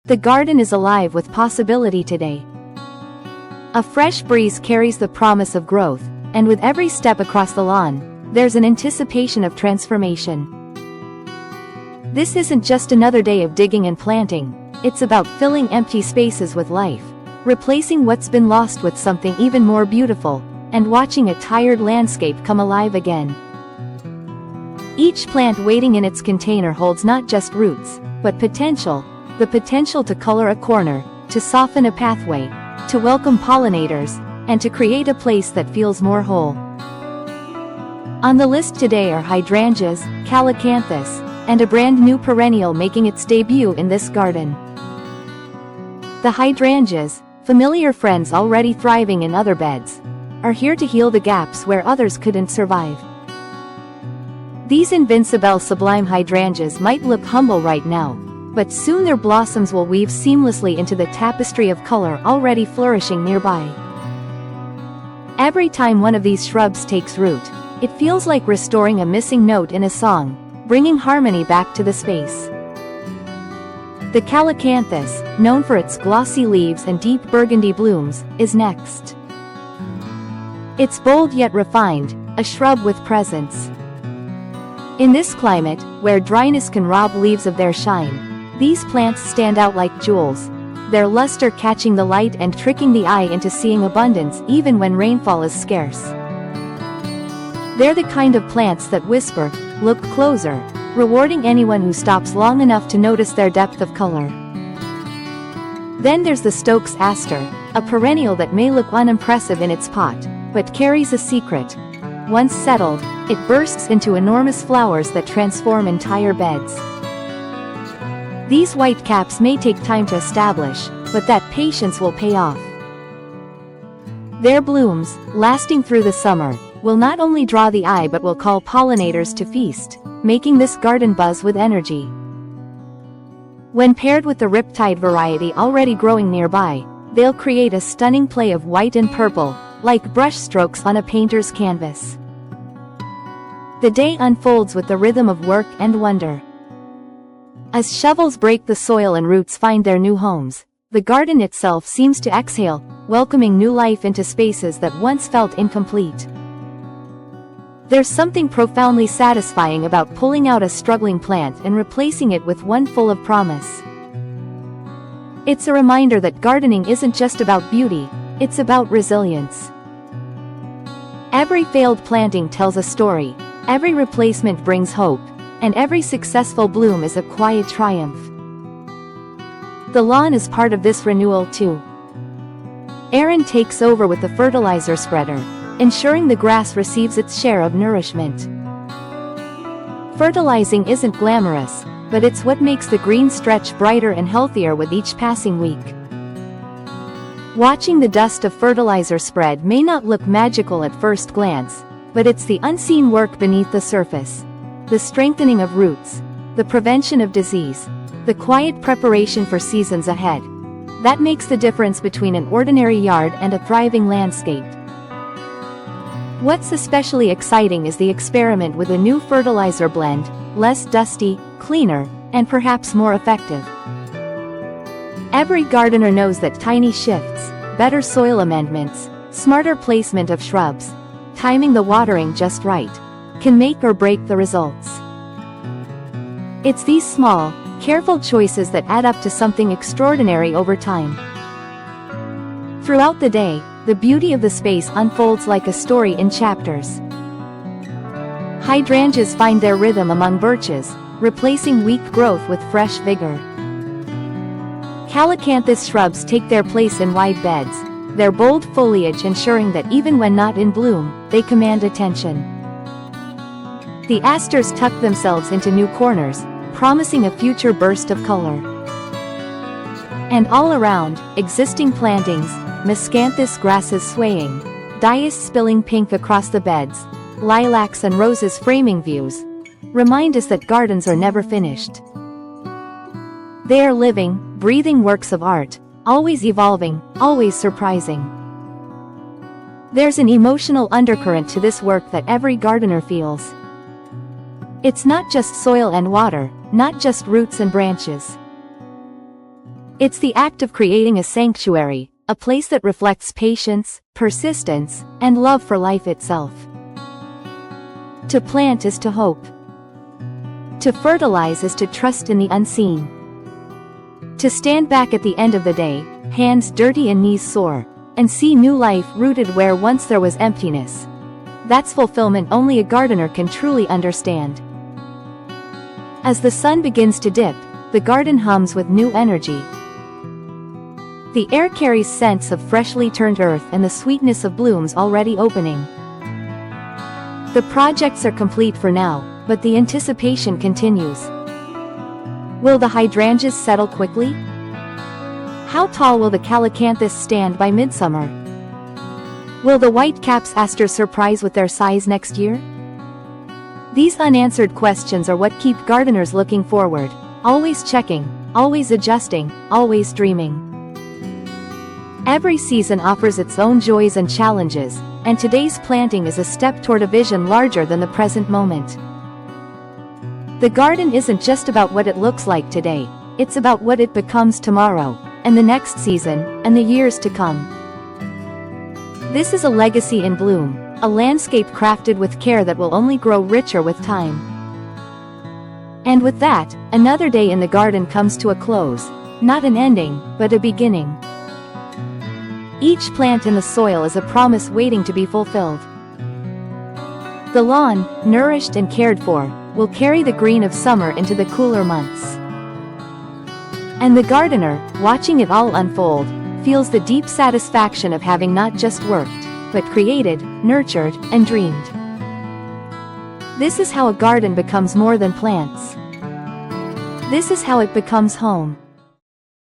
The garden is alive with possibility today. A fresh breeze carries the promise of growth, and with every step across the lawn, there's an anticipation of transformation. This isn't just another day of digging and planting, it's about filling empty spaces with life, replacing what's been lost with something even more beautiful, and watching a tired landscape come alive again. Each plant waiting in its container holds not just roots, but potential, the potential to color a corner, to soften a pathway, to welcome pollinators, and to create a place that feels more whole. On the list today are hydrangeas, calacanthus, and a brand new perennial making its debut in this garden. The hydrangeas, familiar friends already thriving in other beds, are here to heal the gaps where others couldn't survive. These invincible sublime hydrangeas might look humble right now, but soon their blossoms will weave seamlessly into the tapestry of color already flourishing nearby. Every time one of these shrubs takes root, it feels like restoring a missing note in a song, bringing harmony back to the space. The calacanthus, known for its glossy leaves and deep burgundy blooms, is next. It's bold yet refined, a shrub with presence. In this climate, where dryness can rob leaves of their shine, these plants stand out like jewels, their luster catching the light and tricking the eye into seeing abundance even when rainfall is scarce. They're the kind of plants that whisper, "Look closer," rewarding anyone who stops long enough to notice their depth of color. Then there's the Stokes aster, a perennial that may look unimpressive in its pot, but carries a secret. Once settled, it bursts into enormous flowers that transform entire beds. These white caps may take time to establish, but that patience will pay off. Their blooms, lasting through the summer, will not only draw the eye but will call pollinators to feast, making this garden buzz with energy. When paired with the riptide variety already growing nearby, they'll create a stunning play of white and purple, like brushstrokes on a painter's canvas. The day unfolds with the rhythm of work and wonder. As shovels break the soil and roots find their new homes, the garden itself seems to exhale, welcoming new life into spaces that once felt incomplete. There's something profoundly satisfying about pulling out a struggling plant and replacing it with one full of promise. It's a reminder that gardening isn't just about beauty, it's about resilience. Every failed planting tells a story, every replacement brings hope, and every successful bloom is a quiet triumph. The lawn is part of this renewal too. Aaron takes over with the fertilizer spreader, ensuring the grass receives its share of nourishment. Fertilizing isn't glamorous, but it's what makes the green stretch brighter and healthier with each passing week. Watching the dust of fertilizer spread may not look magical at first glance, but it's the unseen work beneath the surface. The strengthening of roots, the prevention of disease, the quiet preparation for seasons ahead. That makes the difference between an ordinary yard and a thriving landscape. What's especially exciting is the experiment with a new fertilizer blend, less dusty, cleaner, and perhaps more effective. Every gardener knows that tiny shifts, better soil amendments, smarter placement of shrubs, timing the watering just right, can make or break the results. It's these small, careful choices that add up to something extraordinary over time. Throughout the day, the beauty of the space unfolds like a story in chapters. Hydrangeas find their rhythm among birches, replacing weak growth with fresh vigor. Calacanthus shrubs take their place in wide beds, their bold foliage ensuring that even when not in bloom, they command attention. The asters tuck themselves into new corners, promising a future burst of color. And all around, existing plantings, miscanthus grasses swaying, dahlias spilling pink across the beds, lilacs and roses framing views, remind us that gardens are never finished. They are living, breathing works of art, always evolving, always surprising. There's an emotional undercurrent to this work that every gardener feels. It's not just soil and water, not just roots and branches. It's the act of creating a sanctuary, a place that reflects patience, persistence, and love for life itself. To plant is to hope. To fertilize is to trust in the unseen. To stand back at the end of the day, hands dirty and knees sore, and see new life rooted where once there was emptiness. That's fulfillment only a gardener can truly understand. As the sun begins to dip, the garden hums with new energy. The air carries scents of freshly turned earth and the sweetness of blooms already opening. The projects are complete for now, but the anticipation continues. Will the hydrangeas settle quickly? How tall will the calycanthus stand by midsummer? Will the white-caps asters surprise with their size next year? These unanswered questions are what keep gardeners looking forward, always checking, always adjusting, always dreaming. Every season offers its own joys and challenges, and today's planting is a step toward a vision larger than the present moment. The garden isn't just about what it looks like today, it's about what it becomes tomorrow, and the next season, and the years to come. This is a legacy in bloom, a landscape crafted with care that will only grow richer with time. And with that, another day in the garden comes to a close, not an ending, but a beginning. Each plant in the soil is a promise waiting to be fulfilled. The lawn, nourished and cared for, will carry the green of summer into the cooler months. And the gardener, watching it all unfold, feels the deep satisfaction of having not just worked, but created, nurtured, and dreamed. This is how a garden becomes more than plants. This is how it becomes home.